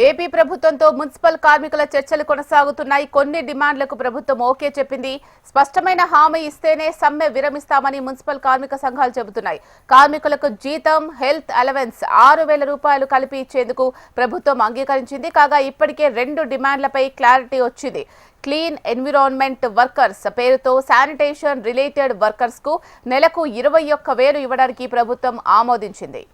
AP ప్రభుత్వంతో municipal కార్మికుల చర్చలు కొనసాగుతున్నాయి. కొన్ని డిమాండ్లకు ప్రభుత్వం ఓకే చెప్పింది. స్పష్టమైన హామీ ఇస్తేనే సమ్మె విరమిస్తామని మున్సిపల్ కార్మిక సంఘాలు చెబుతున్నాయి. కార్మికులకు జీతం, హెల్త్ అలవెన్స్ 6,000 రూపాయలు కలిపి ఇచ్చేందుకు ప్రభుత్వం అంగీకరించింది. కాగా ఇప్పటికే 2 డిమాండ్లపై క్లారిటీ వచ్చింది. క్లీన్ ఎన్విరాన్మెంట్ వర్కర్స్ పేరుతో శానిటేషన్ రిలేటెడ్ వర్కర్స్ కు నెలకు 21,000 ఇవ్వడానికి ప్రభుత్వం ఆమోదించింది.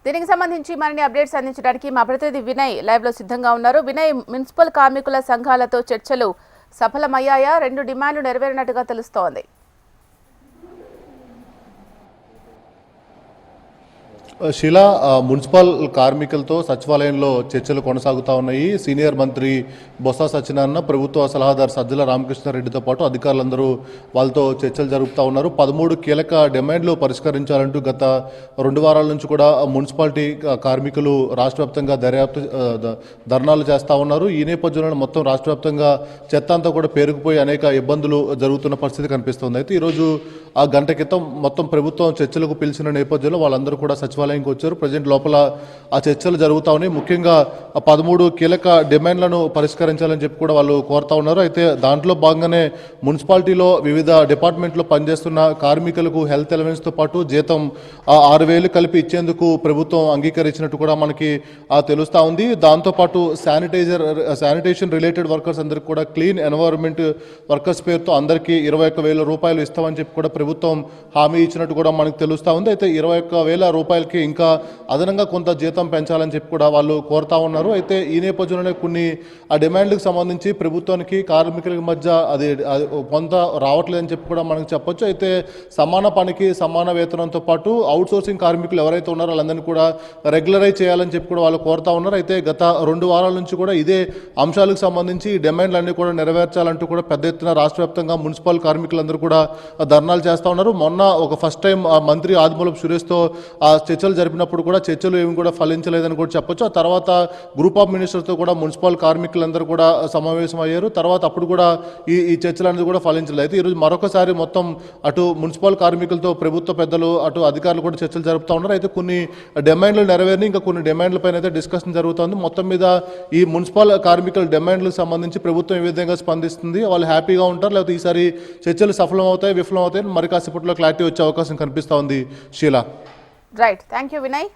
దీనికి సంబంధించి మరిన్ని అప్డేట్స్ అందించడానికి మా ప్రతినిధి వినయ్ లైవ్ లో సిద్ధంగా ఉన్నారు. వినయ్, మున్సిపల్ కార్మికుల సంఘాలతో చర్చలు సఫలమయ్యాయా? 2 డిమాండ్లు నెరవేరినట్టుగా తెలుస్తోంది. శిలా, మున్సిపల్ కార్మికులతో సచివాలయంలో చర్చలు కొనసాగుతూ ఉన్నాయి. సీనియర్ మంత్రి బొత్స సత్యనారాయణ, ప్రభుత్వ సలహాదారు సజ్జల రామకృష్ణారెడ్డితో పాటు అధికారులందరూ వాళ్ళతో చర్చలు జరుపుతూ ఉన్నారు. 13 కీలక డిమాండ్లు పరిష్కరించాలంటూ గత 2 వారాల నుంచి కూడా మున్సిపాలిటీ కార్మికులు రాష్ట్ర వ్యాప్తంగా ధర్నాలు చేస్తూ ఉన్నారు. ఈ నేపథ్యంలో మొత్తం రాష్ట్ర వ్యాప్తంగా చెత్త అంతా కూడా పేరుకుపోయి అనేక ఇబ్బందులు జరుగుతున్న పరిస్థితి కనిపిస్తుంది. అయితే ఈరోజు ఆ గంట క్రితం మొత్తం ప్రభుత్వం చర్చలకు పిలిచిన నేపథ్యంలో వాళ్ళందరూ కూడా సచివాలయంకి వచ్చారు. ప్రజెంట్ లోపల ఆ చర్చలు జరుగుతూ ఉన్నాయి. ముఖ్యంగా 13 కీలక డిమాండ్లను పరిష్కరించాలని చెప్పి కూడా వాళ్ళు కోరుతా ఉన్నారు. అయితే దాంట్లో భాగంగానే మున్సిపాలిటీలో వివిధ డిపార్ట్మెంట్లో పనిచేస్తున్న కార్మికులకు హెల్త్ అలవెన్స్తో పాటు జీతం 6,000 కలిపి ఇచ్చేందుకు ప్రభుత్వం అంగీకరించినట్టు కూడా మనకి తెలుస్తూ ఉంది. దాంతోపాటు శానిటేషన్ రిలేటెడ్ వర్కర్స్ అందరికీ కూడా క్లీన్ ఎన్వైరన్మెంట్ వర్కర్స్ పేరుతో అందరికీ 21,000 రూపాయలు ఇస్తామని చెప్పి కూడా ప్రభుత్వం హామీ ఇచ్చినట్టు కూడా మనకు తెలుస్తూ ఉంది. అయితే 21,000 రూపాయలకి ఇంకా అదనంగా కొంత జీతం పెంచాలని చెప్పి కూడా వాళ్ళు కోరుతా ఉన్నారు. అయితే ఈ నేపథ్యంలోనే కొన్ని ఆ డిమాండ్లకు సంబంధించి ప్రభుత్వానికి కార్మికుల మధ్య అది కొంత రావట్లేదని చెప్పి కూడా మనకు చెప్పొచ్చు. అయితే సమాన పనికి సమాన వేతనంతో పాటు అవుట్ సోర్సింగ్ కార్మికులు ఎవరైతే ఉన్నారో వాళ్ళందరినీ కూడా రెగ్యులరైజ్ చేయాలని చెప్పి కూడా వాళ్ళు కోరుతా ఉన్నారు. అయితే గత 2 వారాల నుంచి కూడా ఇదే అంశాలకు సంబంధించి ఈ డిమాండ్లన్నీ కూడా నెరవేర్చాలంటూ కూడా పెద్ద ఎత్తున రాష్ట్ర వ్యాప్తంగా మున్సిపల్ కార్మికులందరూ కూడా ధర్నాలు చేస్తూ ఉన్నారు. మొన్న ఒక ఫస్ట్ టైం మంత్రి ఆదిమూలపు సురేష్తో ఆ చర్చలు జరిపినప్పుడు కూడా చర్చలు ఏమి కూడా ఫలించలేదని కూడా చెప్పొచ్చు. ఆ తర్వాత గ్రూప్ ఆఫ్ మినిస్టర్తో కూడా మున్సిపల్ కార్మికులందరూ కూడా సమావేశం అయ్యారు. తర్వాత అప్పుడు కూడా ఈ చర్చలు అనేది కూడా ఫలించలేదు. అయితే ఈరోజు మరొకసారి మొత్తం అటు మున్సిపల్ కార్మికులతో ప్రభుత్వ పెద్దలు అటు అధికారులు కూడా చర్చలు జరుపుతూ ఉన్నారు. అయితే కొన్ని డిమాండ్లు నెరవేరి ఇంకా కొన్ని డిమాండ్లపైన అయితే డిస్కషన్ జరుగుతుంది. మొత్తం మీద ఈ మున్సిపల్ కార్మికుల డిమాండ్లకు సంబంధించి ప్రభుత్వం ఏ విధంగా స్పందిస్తుంది, వాళ్ళు హ్యాపీగా ఉంటారు లేకపోతే ఈసారి చర్చలు సఫలం అవుతాయి విఫలం అవుతాయి మరి కాసేపట్లో క్లారిటీ వచ్చే అవకాశం కనిపిస్తూ ఉంది. Sheela. Right, thank you Vinay.